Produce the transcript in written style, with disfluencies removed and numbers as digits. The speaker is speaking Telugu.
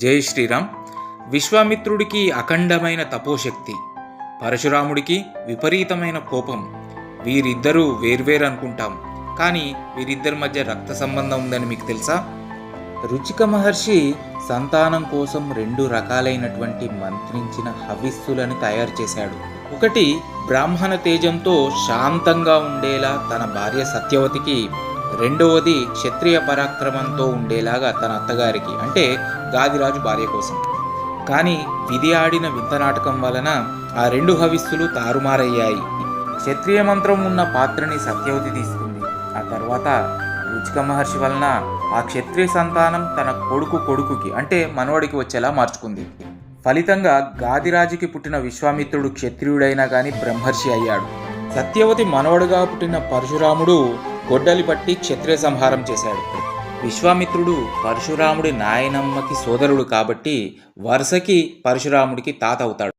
జై శ్రీరామ్. విశ్వామిత్రుడికి అఖండమైన తపోశక్తి, పరశురాముడికి విపరీతమైన కోపం. వీరిద్దరూ వేర్వేరు అనుకుంటాం, కానీ వీరిద్దరి మధ్య రక్త సంబంధం ఉందని మీకు తెలుసా? రుచిక మహర్షి సంతానం కోసం 2 రకాలైనటువంటి మంత్రించిన హవిస్సులను తయారు చేశాడు. ఒకటి బ్రాహ్మణ తేజంతో శాంతంగా ఉండేలా తన భార్య సత్యవతికి, రెండవది క్షత్రియ పరాక్రమంతో ఉండేలాగా తన అత్తగారికి, అంటే గాదిరాజు భార్య కోసం. కానీ విధి ఆడిన వింత నాటకం వలన ఆ 2 హవిస్సులు తారుమారయ్యాయి. క్షత్రియ మంత్రం ఉన్న పాత్రని సత్యవతి తీసుకుంది. ఆ తర్వాత రుచిక మహర్షి వలన ఆ క్షత్రియ సంతానం తన కొడుకుకి అంటే మనవడికి వచ్చేలా మార్చుకుంది. ఫలితంగా గాదిరాజుకి పుట్టిన విశ్వామిత్రుడు క్షత్రియుడైనా కానీ బ్రహ్మర్షి అయ్యాడు. సత్యవతి మనవడుగా పుట్టిన పరశురాముడు గొడ్డలి పట్టి క్షత్రియ సంహారం చేశాడు. విశ్వామిత్రుడు పరశురాముడి నాయనమ్మకి సోదరుడు కాబట్టి వరుసకి పరశురాముడికి తాత అవుతాడు.